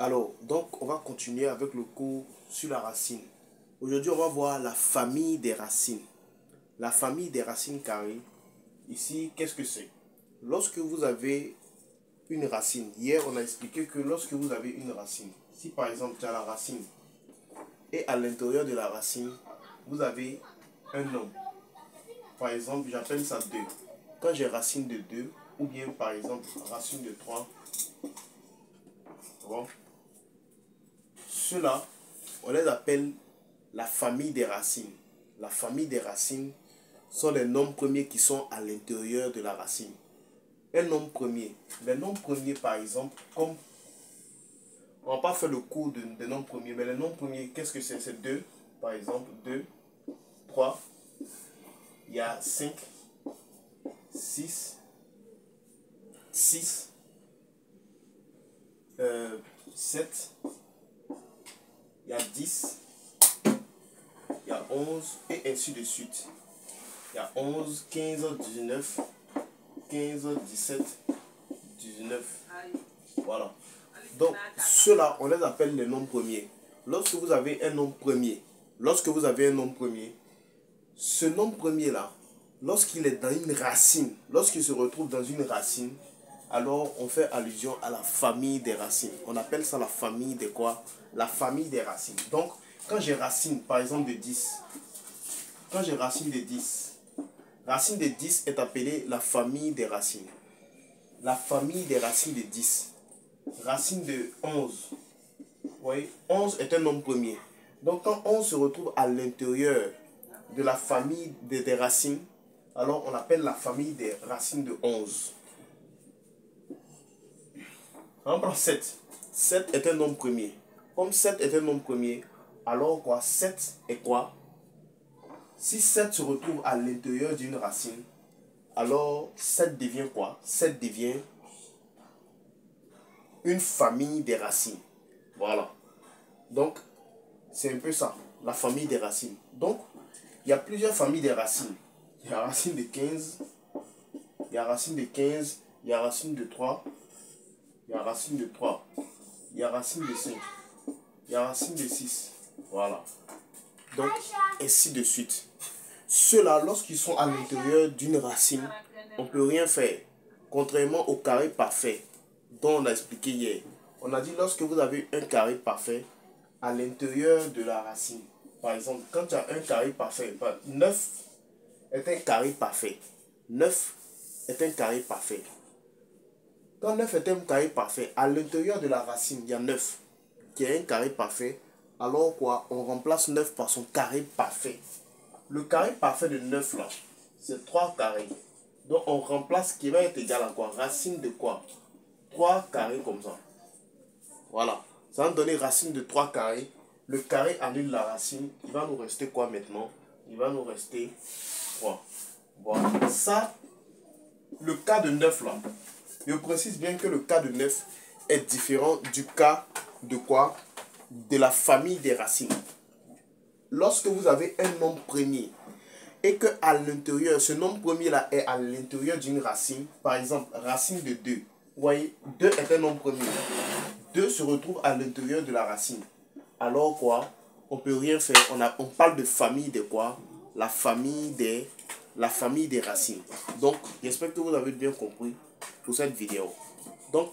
Alors, donc, on va continuer avec le cours sur la racine. Aujourd'hui, on va voir la famille des racines. La famille des racines carrées. Ici, qu'est-ce que c'est? Lorsque vous avez une racine, hier, on a expliqué que lorsque vous avez une racine, si par exemple, tu as la racine, et à l'intérieur de la racine, vous avez un nombre. Par exemple, j'appelle ça 2. Quand j'ai racine de 2, ou bien par exemple, racine de 3, bon, ceux-là, on les appelle la famille des racines. La famille des racines sont les nombres premiers qui sont à l'intérieur de la racine. Un nombre premier. Les nombres premiers, par exemple, comme on va pas faire le cours de nombres premiers, mais les nombres premiers, qu'est-ce que c'est? C'est 2, par exemple, 2, 3, il y a 5, 6, 6, 7, il y a 10, il y a 11, et ainsi de suite. Il y a 11, 15, 19, 15, 17, 19. Voilà. Donc, ceux-là, on les appelle les nombres premiers. Lorsque vous avez un nombre premier, ce nombre premier-là, lorsqu'il est dans une racine, lorsqu'il se retrouve dans une racine, alors on fait allusion à la famille des racines. On appelle ça la famille de quoi? La famille des racines. Donc, quand j'ai racine, par exemple, de 10, quand j'ai racine de 10, racine de 10 est appelée la famille des racines. La famille des racines de 10. Racine de 11. Vous voyez, 11 est un nombre premier. Donc, quand 11 se retrouve à l'intérieur de la famille des racines, alors on appelle la famille des racines de 11. On prend 7. 7 est un nombre premier. Comme 7 est un nombre premier, alors quoi? 7 est quoi? Si 7 se retrouve à l'intérieur d'une racine, alors 7 devient quoi? 7 devient une famille des racines. Voilà. Donc, c'est un peu ça, la famille des racines. Donc, il y a plusieurs familles des racines. Il y a racine de 15, il y a racine de 15, il y a racine de 3, il y a racine de 3, il y a racine de 5, il y a racine de 6. Voilà. Donc, ainsi de suite. Ceux-là, lorsqu'ils sont à l'intérieur d'une racine, on ne peut rien faire. Contrairement au carré parfait dont on a expliqué hier. On a dit lorsque vous avez un carré parfait à l'intérieur de la racine. Par exemple, quand tu as un carré parfait, 9 est un carré parfait. 9 est un carré parfait. Quand 9 est un carré parfait, à l'intérieur de la racine, il y a 9 qui est un carré parfait. Alors quoi? On remplace 9 par son carré parfait. Le carré parfait de 9 là, c'est 3 carrés. Donc on remplace qui va être égal à quoi? Racine de quoi? 3 carrés comme ça. Voilà. Ça va donner racine de 3 carrés. Le carré annule la racine. Il va nous rester quoi maintenant? Il va nous rester 3. Voilà. Ça, le cas de 9 là. Je précise bien que le cas de 9 est différent du cas de quoi? De la famille des racines. Lorsque vous avez un nombre premier et que à l'intérieur, ce nombre premier là est à l'intérieur d'une racine, par exemple, racine de 2. Vous voyez, 2 est un nombre premier. 2 se retrouve à l'intérieur de la racine. Alors quoi? On peut rien faire. On parle de famille de quoi? La famille des racines. Donc, j'espère que vous avez bien compris pour cette vidéo. Donc,